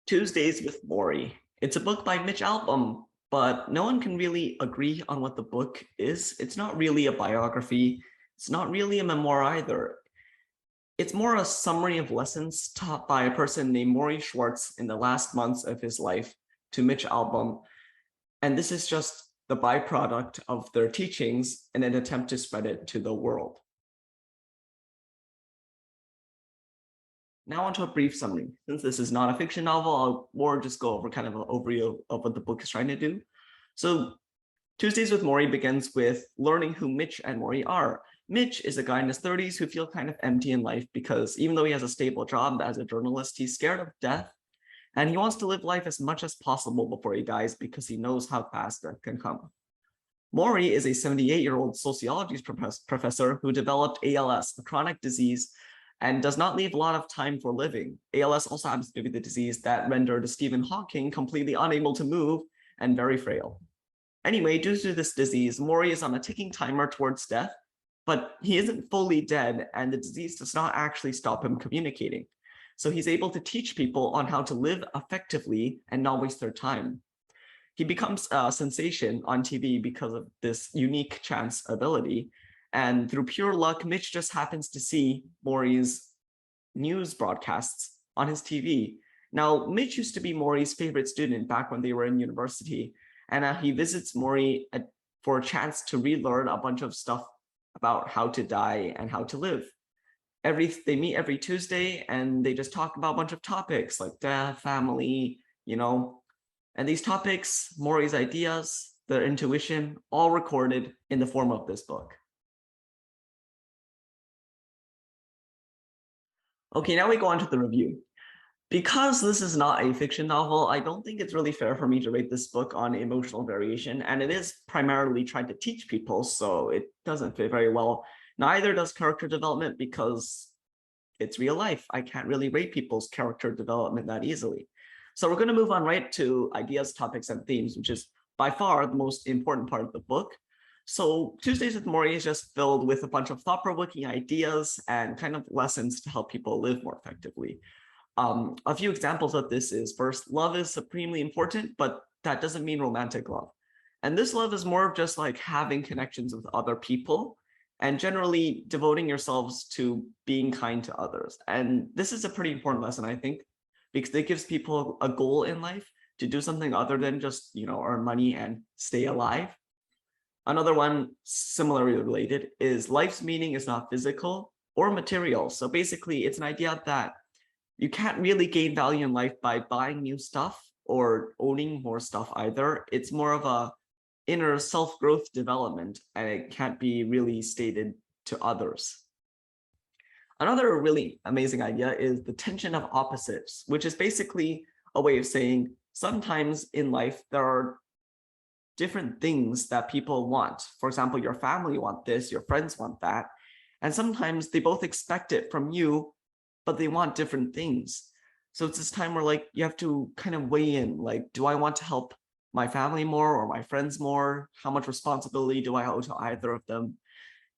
Tuesdays with Morrie. It's a book by Mitch Albom, but no one can really agree on what the book is. It's not really a biography. It's not really a memoir either. It's more a summary of lessons taught by a person named Morrie Schwartz in the last months of his life to Mitch Albom. And this is just the byproduct of their teachings in an attempt to spread it to the world. Now onto a brief summary. Since this is not a fiction novel, I'll more just go over kind of an overview of what the book is trying to do. So Tuesdays with Morrie begins with learning who Mitch and Morrie are. Mitch is a guy in his 30s who feels kind of empty in life because even though he has a stable job as a journalist, he's scared of death and he wants to live life as much as possible before he dies because he knows how fast death can come. Morrie is a 78-year-old sociology professor who developed ALS, a chronic disease, and does not leave a lot of time for living. ALS also happens to be the disease that rendered Stephen Hawking completely unable to move and very frail. Anyway, due to this disease, Morrie is on a ticking timer towards death, but he isn't fully dead and the disease does not actually stop him communicating. So he's able to teach people on how to live effectively and not waste their time. He becomes a sensation on TV because of this unique chance ability. And through pure luck, Mitch just happens to see Morrie's news broadcasts on his TV. Now, Mitch used to be Morrie's favorite student back when they were in university. And he visits Morrie for a chance to relearn a bunch of stuff about how to die and how to live. They meet every Tuesday and they just talk about a bunch of topics like death, family, and these topics, Morrie's ideas, their intuition, all recorded in the form of this book. Okay, now we go on to the review. Because this is not a fiction novel, I don't think it's really fair for me to rate this book on emotional variation, and it is primarily trying to teach people, so it doesn't fit very well. Neither does character development because it's real life. I can't really rate people's character development that easily. So we're going to move on right to ideas, topics, and themes, which is by far the most important part of the book. So Tuesdays with Morrie is just filled with a bunch of thought-provoking ideas and kind of lessons to help people live more effectively. A few examples of this is first, love is supremely important, but that doesn't mean romantic love. And this love is more of just like having connections with other people and generally devoting yourselves to being kind to others. And this is a pretty important lesson, I think, because it gives people a goal in life to do something other than just, earn money and stay alive. Another one similarly related is life's meaning is not physical or material. So basically it's an idea that you can't really gain value in life by buying new stuff or owning more stuff either. It's more of a inner self-growth development, and it can't be really stated to others. Another really amazing idea is the tension of opposites, which is basically a way of saying sometimes in life there are different things that people want. For example, your family want this, your friends want that, and sometimes they both expect it from you, but they want different things. So it's this time where like you have to kind of weigh in, like, do I want to help my family more or my friends more? How much responsibility do I owe to either of them?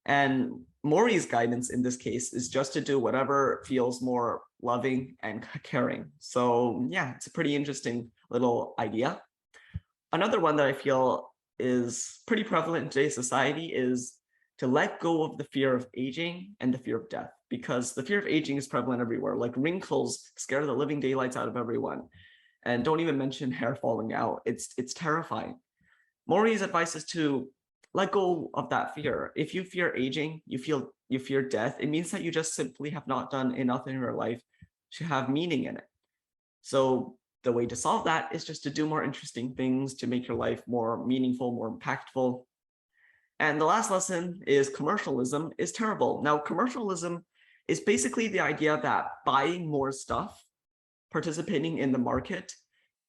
And Morrie's guidance in this case is just to do whatever feels more loving and caring. So yeah, it's a pretty interesting little idea. Another one that I feel is pretty prevalent in today's society is to let go of the fear of aging and the fear of death, because the fear of aging is prevalent everywhere. Like wrinkles scare the living daylights out of everyone. And don't even mention hair falling out. It's terrifying. Morrie's advice is to let go of that fear. If you fear aging, you fear death, it means that you just simply have not done enough in your life to have meaning in it. So the way to solve that is just to do more interesting things to make your life more meaningful, more impactful. And the last lesson is commercialism is terrible. Now, commercialism is basically the idea that buying more stuff, participating in the market,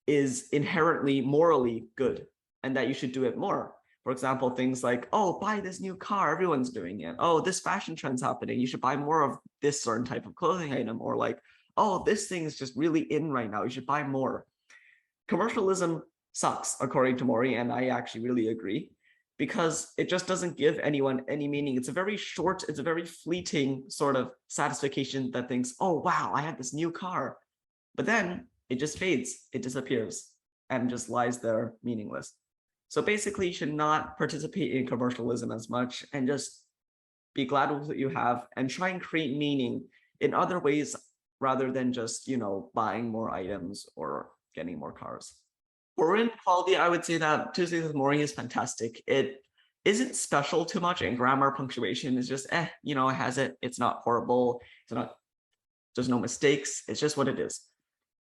is inherently morally good and that you should do it more. For example, things like, oh, buy this new car, everyone's doing it. Oh, this fashion trend's happening, you should buy more of this certain type of clothing item. Or like, oh, this thing is just really in right now, you should buy more. Commercialism sucks, according to Morrie, and I actually really agree, because it just doesn't give anyone any meaning. It's a very short, it's a very fleeting sort of satisfaction that thinks, oh, wow, I have this new car. But then it just fades, it disappears, and just lies there meaningless. So basically, you should not participate in commercialism as much and just be glad with what you have and try and create meaning in other ways rather than just, buying more items or getting more cars. For written quality, I would say that Tuesdays with Morrie is fantastic. It isn't special too much, and grammar punctuation is just, it has it. It's not horrible. There's no mistakes. It's just what it is.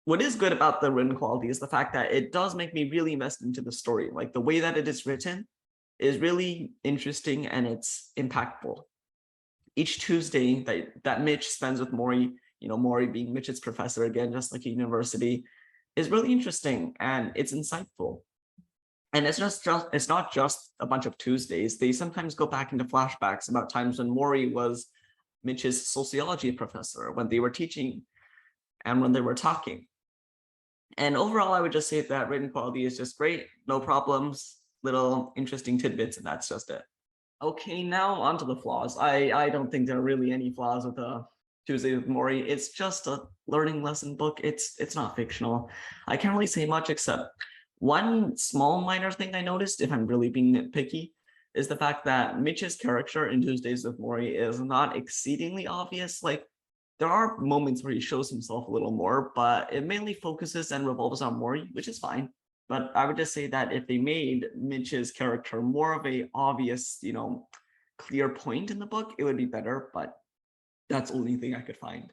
What is good about the written quality is the fact that it does make me really invest into the story. Like the way that it is written is really interesting and it's impactful. Each Tuesday that Mitch spends with Morrie, Morrie being Mitch's professor again, just like a university, is really interesting and it's insightful. And it's not just a bunch of Tuesdays. They sometimes go back into flashbacks about times when Morrie was Mitch's sociology professor, when they were teaching and when they were talking. And overall, I would just say that written quality is just great, no problems, little interesting tidbits, and that's just it. Okay, now on to the flaws. I don't think there are really any flaws with Tuesday with Morrie. It's just a learning lesson book. It's not fictional. I can't really say much except one small minor thing I noticed, if I'm really being nitpicky, is the fact that Mitch's character in Tuesdays with Morrie is not exceedingly obvious. Like, there are moments where he shows himself a little more, but it mainly focuses and revolves on Morrie, which is fine. But I would just say that if they made Mitch's character more of a obvious, clear point in the book, it would be better, but that's the only thing I could find.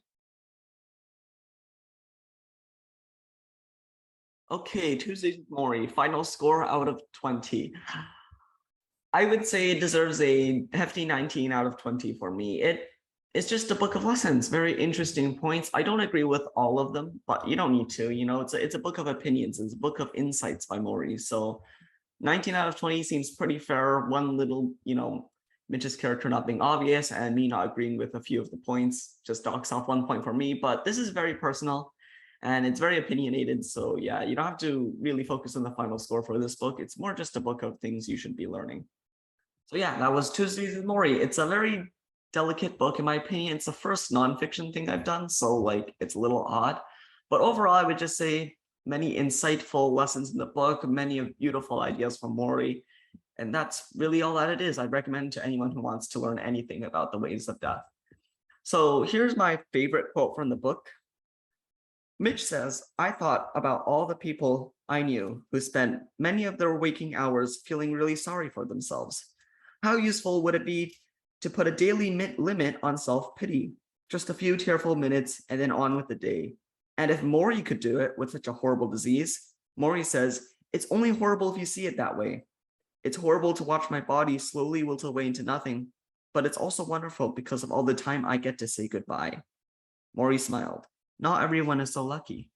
Okay, Tuesdays with Morrie, final score out of 20. I would say it deserves a hefty 19 out of 20 for me. It's just a book of lessons, very interesting points. I don't agree with all of them, but you don't need to, it's a book of opinions. It's a book of insights by Morrie. So 19 out of 20 seems pretty fair. One little, Mitch's character not being obvious and me not agreeing with a few of the points just docks off 1 point for me, but this is very personal and it's very opinionated. So yeah, you don't have to really focus on the final score for this book. It's more just a book of things you should be learning. So yeah, that was Tuesdays with Morrie. It's a very delicate book, in my opinion. It's the first nonfiction thing I've done, so it's a little odd. But overall, I would just say many insightful lessons in the book, many beautiful ideas from Morrie, and that's really all that it is. I recommend to anyone who wants to learn anything about the ways of death. So here's my favorite quote from the book. Mitch says, "I thought about all the people I knew who spent many of their waking hours feeling really sorry for themselves. How useful would it be to put a daily limit on self-pity, just a few tearful minutes and then on with the day? And if Morrie could do it with such a horrible disease," Morrie says, "it's only horrible if you see it that way. It's horrible to watch my body slowly wilt away into nothing, but it's also wonderful because of all the time I get to say goodbye." Morrie smiled. "Not everyone is so lucky."